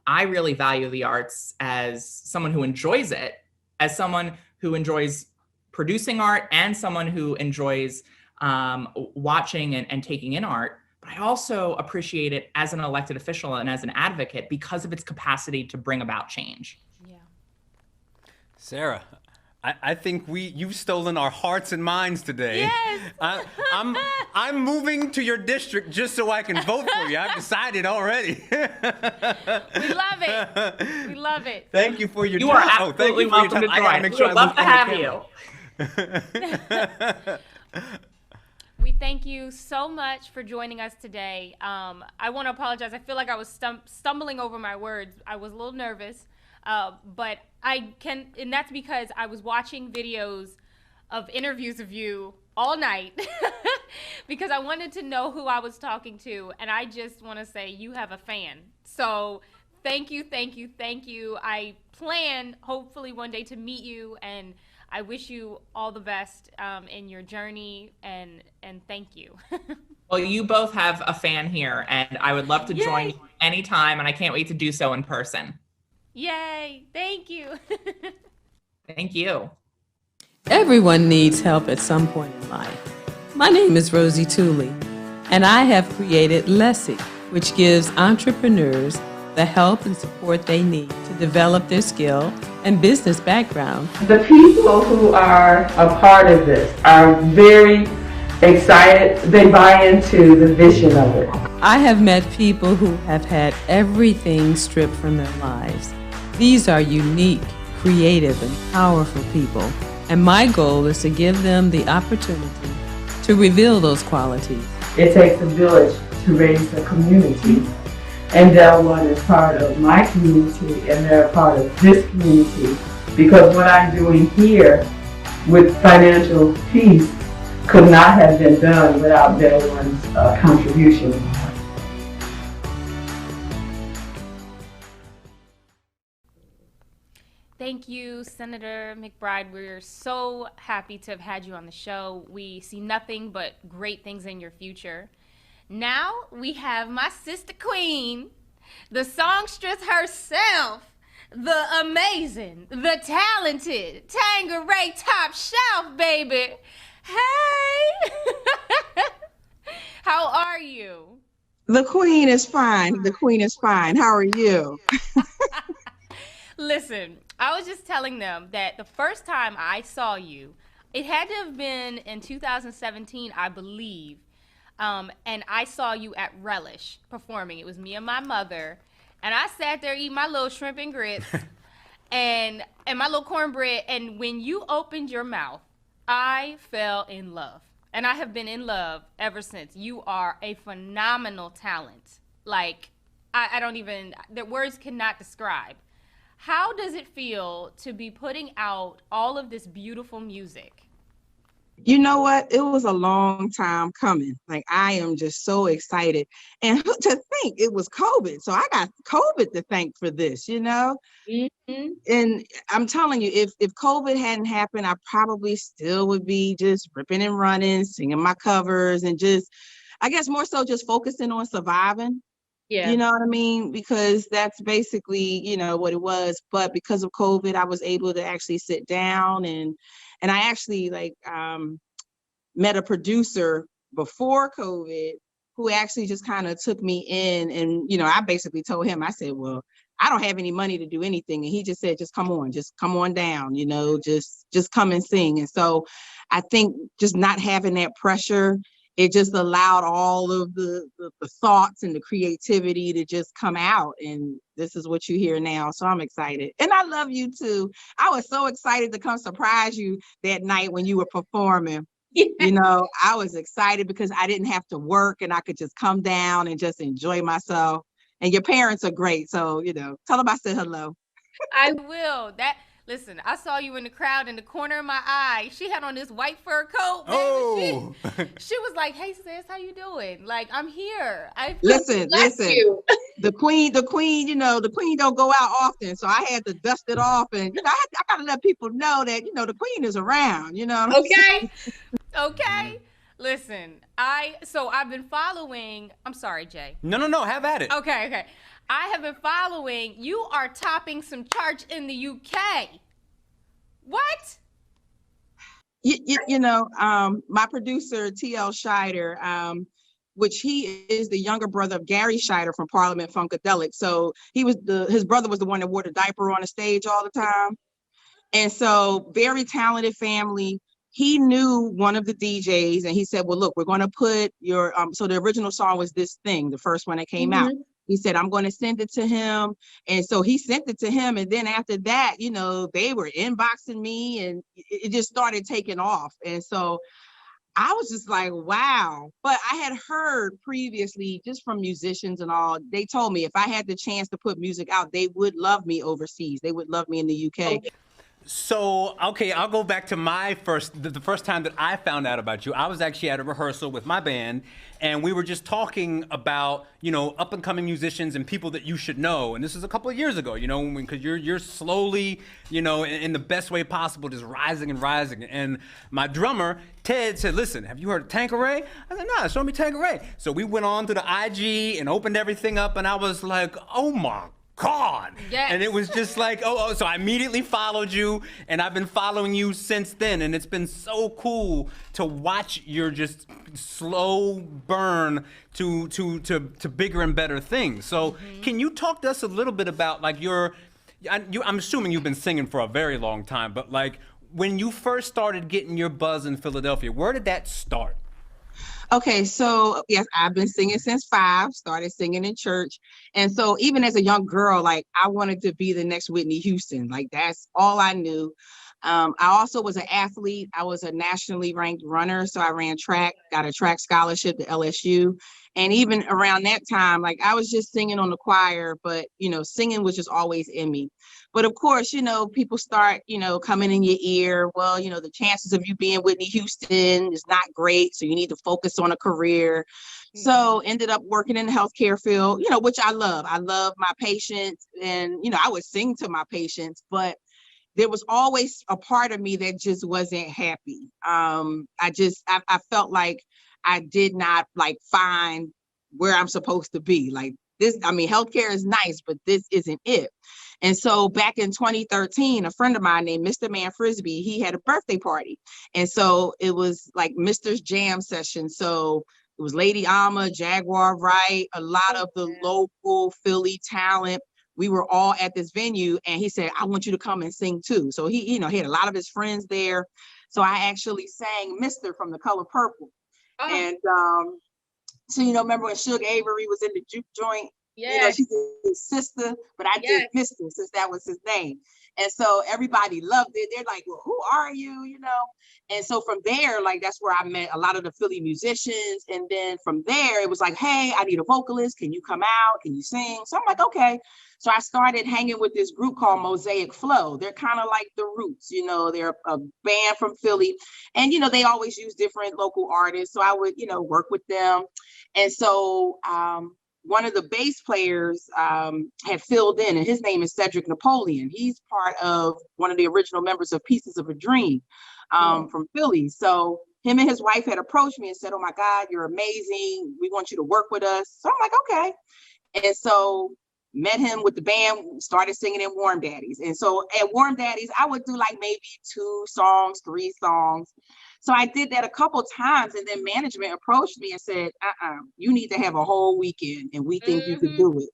I really value the arts as someone who enjoys it, as someone who enjoys producing art, and someone who enjoys watching and taking in art. But I also appreciate it as an elected official and as an advocate because of its capacity to bring about change. Yeah. Sarah, I think you've stolen our hearts and minds today. Yes. I'm moving to your district just so I can vote for you. I've decided already. We love it. We love it. Thank you for your time. You are absolutely welcome to join. I would love to have you. We thank you so much for joining us today. I want to apologize. I feel like I was stumbling over my words. I was a little nervous, but and that's because I was watching videos of interviews of you all night because I wanted to know who I was talking to, and I just want to say you have a fan. So thank you, thank you, thank you. I plan hopefully one day to meet you, and I wish you all the best in your journey, and thank you. Well, you both have a fan here, and I would love to join you anytime, and I can't wait to do so in person. Yay! Thank you. Thank you. Everyone needs help at some point in life. My name is Rosie Tooley, and I have created Lessie, which gives entrepreneurs the help and support they need to develop their skill and business background. The people who are a part of this are very excited. They buy into the vision of it. I have met people who have had everything stripped from their lives. These are unique, creative, and powerful people, and my goal is to give them the opportunity to reveal those qualities. It takes a village to raise a community. And Delaware is part of my community, and they're a part of this community, because what I'm doing here with financial peace could not have been done without Delaware's contribution. Thank you, Senator McBride. We're so happy to have had you on the show. We see nothing but great things in your future. Now we have my sister queen, the songstress herself, the amazing, the talented Tanqueray Top Shelf, baby. Hey! How are you? The queen is fine. The queen is fine. How are you? Listen, I was just telling them that the first time I saw you, it had to have been in 2017, I believe. And I saw you at Relish performing. It was me and my mother. And I sat there eating my little shrimp and grits and my little cornbread. And when you opened your mouth, I fell in love. And I have been in love ever since. You are a phenomenal talent. Like, I don't even, the words cannot describe. How does it feel to be putting out all of this beautiful music? You know what? It was a long time coming. Like, I am just so excited. And to think it was COVID. So I got COVID to thank for this, you know? Mm-hmm. And I'm telling you, if COVID hadn't happened, I probably still would be just ripping and running, singing my covers, and just, I guess more so just focusing on surviving. Yeah. You know what I mean? Because that's basically, you know, what it was. But because of COVID, I was able to actually sit down and I actually met a producer before COVID who actually just kind of took me in. And, you know, I basically told him, I said, well, I don't have any money to do anything. And he just said, just come on down, you know, just come and sing. And so I think just not having that pressure, it just allowed all of the thoughts and the creativity to just come out. And this is what you hear now. So I'm excited. And I love you too. I was so excited to come surprise you that night when you were performing. Yeah. You know, I was excited because I didn't have to work and I could just come down and just enjoy myself. And your parents are great. So, you know, tell them I said hello. I will. Listen, I saw you in the crowd in the corner of my eye. She had on this white fur coat. Baby. Oh. She was like, hey, sis, how you doing? Like, I'm here. Listen. The queen, you know, the queen don't go out often. So I had to dust it off. And, you know, I got to let people know that, you know, the queen is around, you know. Okay. Okay. Listen, I've been following, I'm sorry, Jay. No, have at it. Okay. I have been following, you are topping some charts in the UK. What? You know, my producer, T.L. Scheider, which he is the younger brother of Gary Scheider from Parliament Funkadelic. So his brother was the one that wore the diaper on the stage all the time. And so very talented family. He knew one of the DJs and he said, well, look, we're going to put your, so the original song was This Thing, the first one that came out. He said, I'm going to send it to him. And so he sent it to him. And then after that, you know, they were inboxing me and it just started taking off. And so I was just like, wow. But I had heard previously just from musicians and all, they told me if I had the chance to put music out, they would love me overseas. They would love me in the UK. Okay. So, okay, I'll go back to the first time that I found out about you. I was actually at a rehearsal with my band, and we were just talking about, you know, up-and-coming musicians and people that you should know. And this is a couple of years ago, you know, because you're slowly, you know, in the best way possible, just rising and rising. And my drummer, Ted, said, listen, have you heard of Tanqueray? I said, nah, show me Tanqueray. So we went on to the IG and opened everything up, and I was like, oh my God. Yes. And it was just like, so I immediately followed you, and I've been following you since then, and it's been so cool to watch your just slow burn to bigger and better things. So can you talk to us a little bit about like I'm assuming you've been singing for a very long time, but like when you first started getting your buzz in Philadelphia, where did that start? Okay, so yes, I've been singing since 5, started singing in church. And so even as a young girl, like I wanted to be the next Whitney Houston. Like that's all I knew. I also was an athlete. I was a nationally ranked runner. So I ran track, got a track scholarship to LSU. And even around that time, like I was just singing on the choir, but, you know, singing was just always in me. But of course, you know, people start, you know, coming in your ear. Well, you know, the chances of you being Whitney Houston is not great. So you need to focus on a career. Mm-hmm. So ended up working in the healthcare field, you know, which I love. I love my patients and, you know, I would sing to my patients, but there was always a part of me that just wasn't happy. I felt like I did not like find where I'm supposed to be. Like this, I mean, healthcare is nice, but this isn't it. And so back in 2013, a friend of mine named Mr. Man Frisbee, he had a birthday party. And so it was like Mr.'s jam session. So it was Lady Alma, Jaguar Wright, a lot of the local Philly talent. We were all at this venue, and he said, I want you to come and sing too. So he, you know, he had a lot of his friends there. So I actually sang Mr. from The Color Purple. Oh. And so, you know, remember when Suge Avery was in the juke joint? Yeah. You know, she's his sister, but I did Mr. since that was his name. And so everybody loved it. They're like, well, who are you? You know? And so from there, like, that's where I met a lot of the Philly musicians. And then from there, it was like, hey, I need a vocalist. Can you come out? Can you sing? So I'm like, okay. So I started hanging with this group called Mosaic Flow. They're kind of like the Roots, you know, they're a band from Philly. And, you know, they always use different local artists. So I would, you know, work with them. And so one of the bass players had filled in, and his name is Cedric Napoleon. He's part of one of the original members of Pieces of a Dream from Philly. So him and his wife had approached me and said, oh my God, you're amazing. We want you to work with us. So I'm like, okay. And so met him with the band, started singing in Warm Daddies. And so at Warm Daddies, I would do like maybe 2 songs, 3 songs. So I did that a couple times, and then management approached me and said, you need to have a whole weekend, and we think you could do it.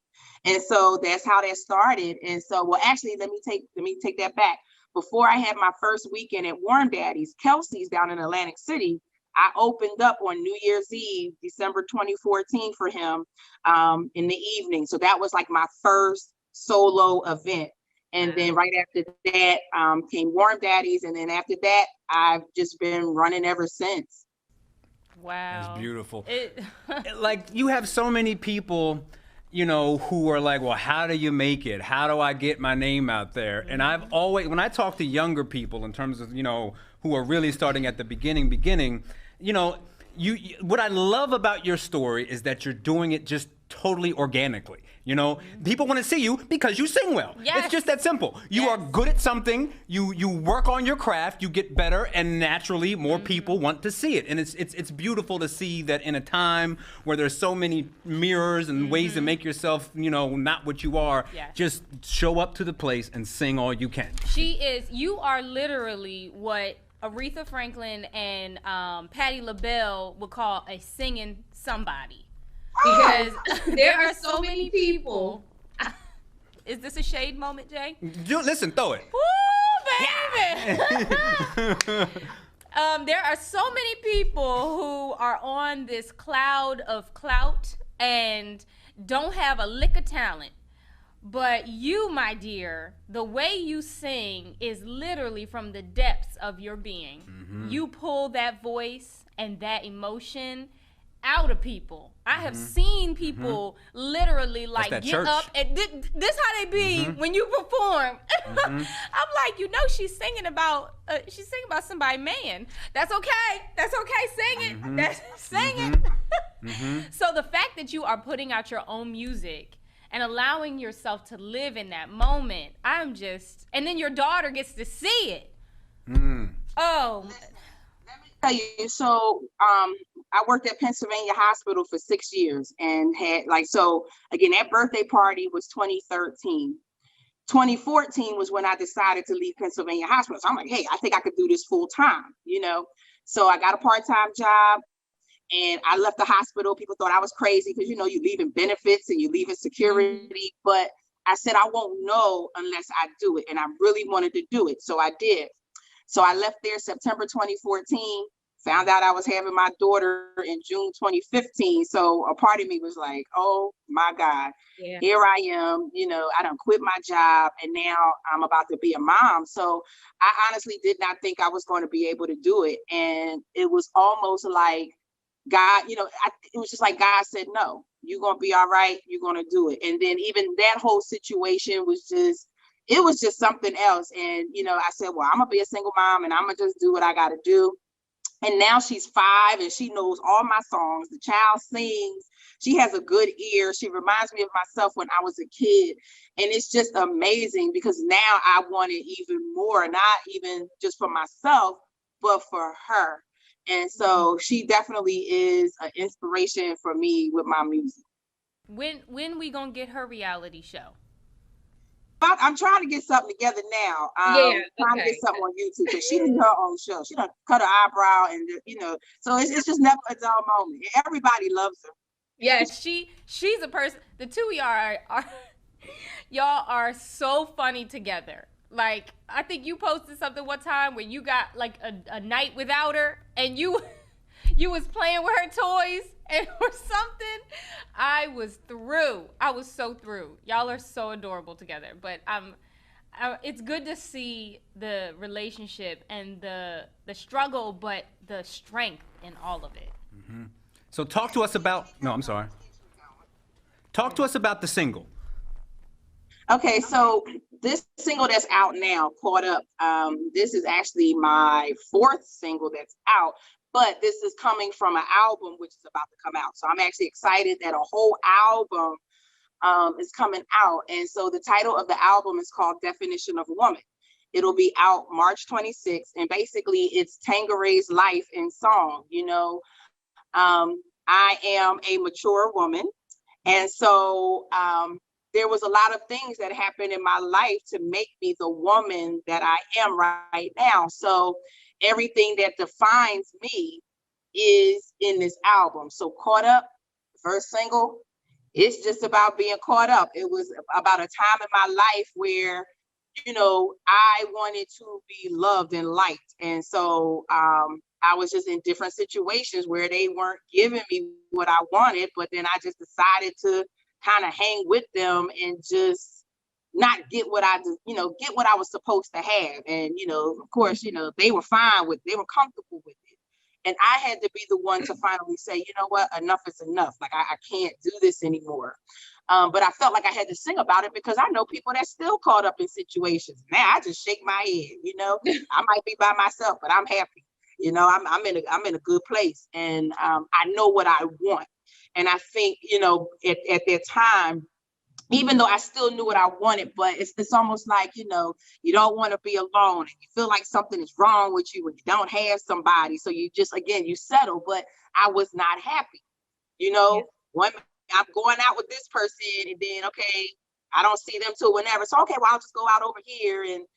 And so that's how that started. And so, well, actually, let me take that back. Before I had my first weekend at Warm Daddies, Kelsey's down in Atlantic City, I opened up on New Year's Eve, December 2014 for him in the evening. So that was like my first solo event. And then right after that came Warm Daddies. And then after that, I've just been running ever since. Wow. That's beautiful. Like, you have so many people, you know, who are like, well, how do you make it? How do I get my name out there? And I've always, when I talk to younger people in terms of, you know, who are really starting at the beginning, you know, what I love about your story is that you're doing it just totally organically. You know, people want to see you because you sing well. Yes. It's just that simple. You are good at something. You work on your craft. You get better, and naturally, more people want to see it. And it's beautiful to see that in a time where there's so many mirrors and ways to make yourself, you know, not what you are. Just show up to the place and sing all you can. You are literally what Aretha Franklin and Patti LaBelle would call a singing somebody. Because there are so many people. Is this a shade moment, Jay? Listen, throw it. Woo, baby! There are so many people who are on this cloud of clout and don't have a lick of talent. But you, my dear, the way you sing is literally from the depths of your being. You pull that voice and that emotion out of people. I have seen people literally like get church up and this how they be when you perform. I'm like, you know, she's singing about somebody, man. That's okay. That's okay. Sing it. That's sing it. So the fact that you are putting out your own music and allowing yourself to live in that moment, and then your daughter gets to see it. Oh. Let me tell you, so I worked at Pennsylvania Hospital for 6 years and had so again, that birthday party was 2013. 2014 was when I decided to leave Pennsylvania Hospital. So I'm like, hey, I think I could do this full time, you know? So I got a part-time job and I left the hospital. People thought I was crazy because, you know, you leaving benefits and you leaving security, but I said, I won't know unless I do it. And I really wanted to do it. So I did. So I left there September 2014, found out I was having my daughter in June 2015. So a part of me was like, oh my God, here I am, you know, I done quit my job and now I'm about to be a mom. So I honestly did not think I was going to be able to do it. And it was almost like God, you know, it was just like God said, no, you're going to be all right. You're going to do it. And then even that whole situation was just something else. And, you know, I said, well, I'm gonna be a single mom and I'm gonna just do what I gotta do. And now she's 5 and she knows all my songs. The child sings. She has a good ear. She reminds me of myself when I was a kid. And it's just amazing because now I want it even more, not even just for myself, but for her. And so she definitely is an inspiration for me with my music. When we gonna get her reality show? I'm trying to get something together now. Trying to get something on YouTube because she needs her own show. She done cut her eyebrow and so it's just never a dull moment. Everybody loves her. Yeah, she's a person. The two of y'all are y'all are so funny together. Like, I think you posted something one time where you got like a night without her and you was playing with her toys and or something. I was through. I was so through. Y'all are so adorable together. But it's good to see the relationship and the struggle, but the strength in all of it. Mm-hmm. So talk to us about. No, I'm sorry. Talk to us about the single. Okay, so this single that's out now, Caught Up, this is actually my 4th single that's out, but this is coming from an album which is about to come out. So I'm actually excited that a whole album is coming out. And so the title of the album is called Definition of Woman. It'll be out March 26th. And basically it's Tanqueray's life in song. I am a mature woman. And so there was a lot of things that happened in my life to make me the woman that I am right now. So everything that defines me is in this album. So Caught Up, first single, it's just about being caught up. It was about a time in my life where, I wanted to be loved and liked. And so I was just in different situations where they weren't giving me what I wanted, but then I just decided to kind of hang with them and just not get what get what I was supposed to have. And, of course, they were they were comfortable with it. And I had to be the one to finally say, you know what, enough is enough. Like, I can't do this anymore. But I felt like I had to sing about it because I know people that's still caught up in situations. Now I just shake my head, I might be by myself, but I'm happy. I'm in a good place. And I know what I want. And I think, at that time, even though I still knew what I wanted, but it's almost like, you don't want to be alone and you feel like something is wrong with you and you don't have somebody. So you just, again, you settle, but I was not happy. I'm going out with this person and then, okay, I don't see them till whenever. So, okay, well, I'll just go out over here. And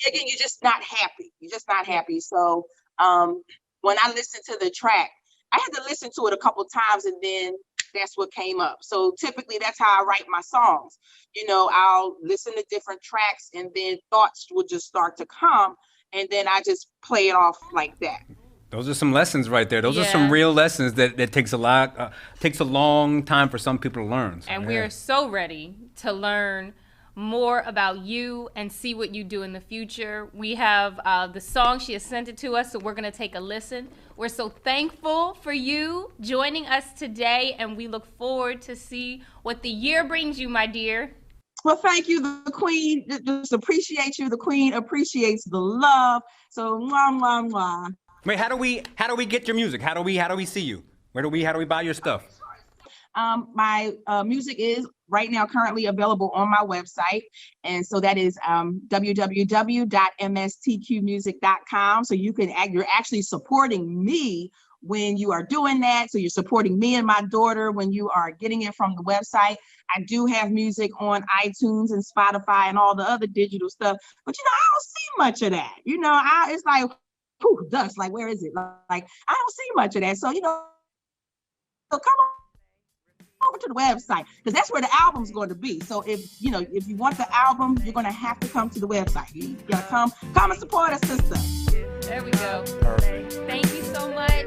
again, you're just not happy. You're just not happy. So when I listened to the track, I had to listen to it a couple times and then that's what came up. So typically that's how I write my songs. I'll listen to different tracks and then thoughts will just start to come and then I just play it off like that. Those are some lessons right there. Those are some real lessons that takes a long time for some people to learn. So, and we're so ready to learn more about you and see what you do in the future. We have the song, she has sent it to us, so we're going to take a listen. We're so thankful for you joining us today, and we look forward to see what the year brings you, my dear. Well, thank you, the Queen. Just appreciate you. The Queen appreciates the love. So, mwah, mwah, mwah. Wait, how do we get your music? How do we see you? How do we buy your stuff? My music is right now currently available on my website. And so that is www.mstqmusic.com. So you're actually supporting me when you are doing that. So you're supporting me and my daughter when you are getting it from the website. I do have music on iTunes and Spotify and all the other digital stuff. But, I don't see much of that. It's like, whew, dust. Like, where is it? Like, I don't see much of that. So, so come on over to the website because that's where the album's going to be. So if you want the album, you're going to have to come to the website. You gotta come and support us, sister. There we go. Perfect. Thank you so much.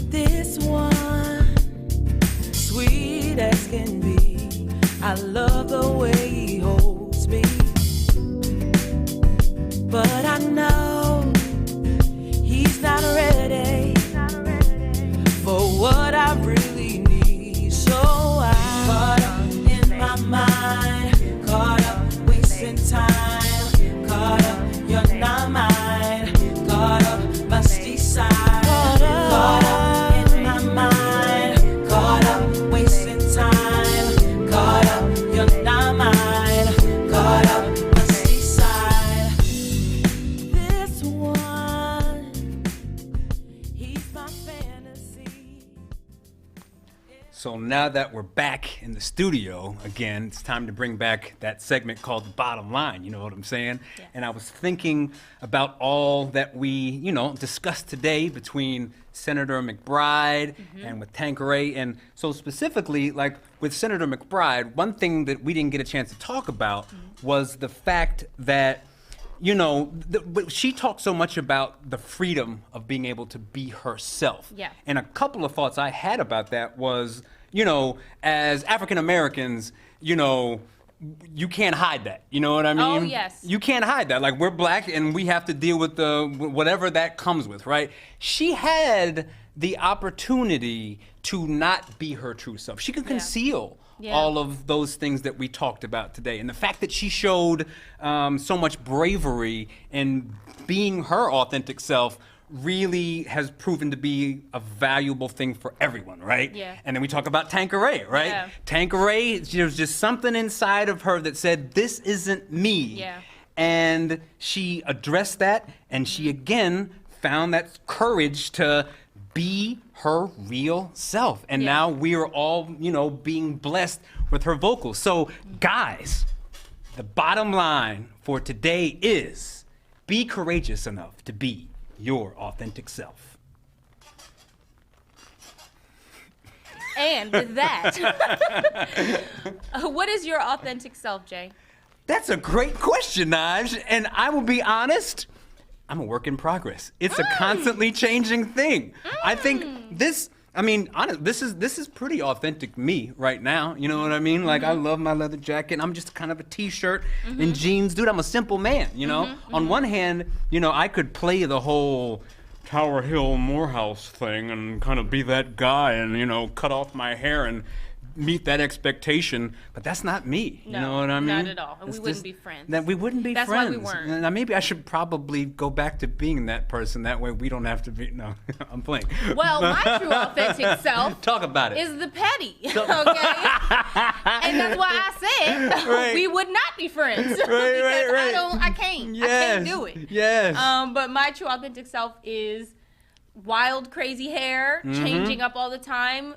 This one, sweet as can be. I love the way he holds me. But I know he's not ready for what I really need. So I'm caught up in my mind, caught up wasting time. now that we're back in the studio again, it's time to bring back that segment called The Bottom Line, you know what I'm saying? Yeah. And I was thinking about all that we, discussed today between Senator McBride and with Tanqueray. And so specifically, like with Senator McBride, one thing that we didn't get a chance to talk about was the fact that she talked so much about the freedom of being able to be herself. Yeah. And a couple of thoughts I had about that was, as African Americans, you can't hide that. You know what I mean? Oh, yes. You can't hide that. Like, we're black and we have to deal with whatever that comes with, right? She had the opportunity to not be her true self. She could conceal all of those things that we talked about today. And the fact that she showed so much bravery in being her authentic self really has proven to be a valuable thing for everyone, right? Yeah. And then we talk about Tanqueray, right? Yeah. Tanqueray, there's just something inside of her that said, this isn't me. Yeah. And she addressed that, and she again found that courage to be her real self. And now we are all, being blessed with her vocals. So, guys, the bottom line for today is be courageous enough to be your authentic self. And with that, what is your authentic self, Jay? That's a great question, Nadj. And I will be honest, I'm a work in progress. It's a constantly changing thing. I think this is pretty authentic me right now. You know what I mean? Like, I love my leather jacket. I'm just kind of a t-shirt and jeans dude. I'm a simple man, On one hand, I could play the whole Tower Hill Morehouse thing and kind of be that guy and, cut off my hair and meet that expectation, but that's not me. No, you know what I mean? not at all. And we wouldn't be friends. That we wouldn't be That's friends. why we weren't. Now maybe I should probably go back to being that person. That way we don't have to be. No, I'm playing. Well, my true authentic self Talk about it. is the petty, okay? And that's why I said we would not be friends. Because I can't. I can't do it. Yes. But my true authentic self is wild, crazy hair, changing up all the time.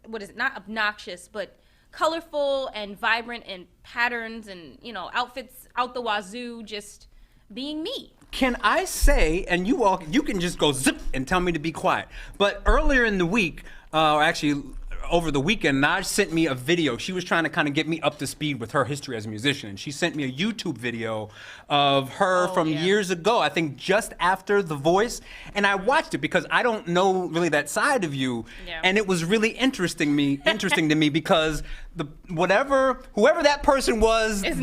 What is it? Not obnoxious, but colorful and vibrant and patterns and, outfits out the wazoo, just being me. Can I say, and you can just go zip and tell me to be quiet, but earlier in the week, or actually over the weekend, Nadj sent me a video. She was trying to kind of get me up to speed with her history as a musician. And she sent me a YouTube video of her from years ago, I think just after The Voice. And I watched it because I don't know really that side of you. Yeah. And it was really interesting to me because whoever that person was it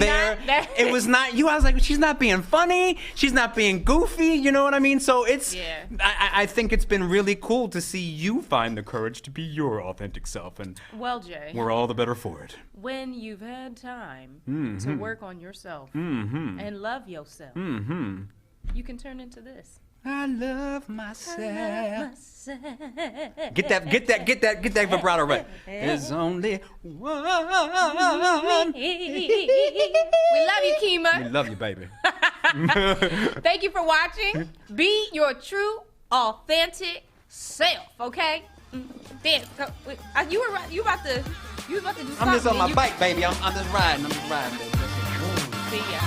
was not you. I was like, she's not being funny. She's not being goofy. You know what I mean? So I think it's been really cool to see you find the courage to be your authentic self. And well, Jay, we're all the better for it. When you've had time to work on yourself and love yourself, you can turn into this. I love myself. Get that vibrato right. There's only one. We love you, Kima. We love you, baby. Thank you for watching. Be your true, authentic self. Okay. Dance. You about to do something. I'm just on my bike, baby. I'm just riding. Baby. See ya.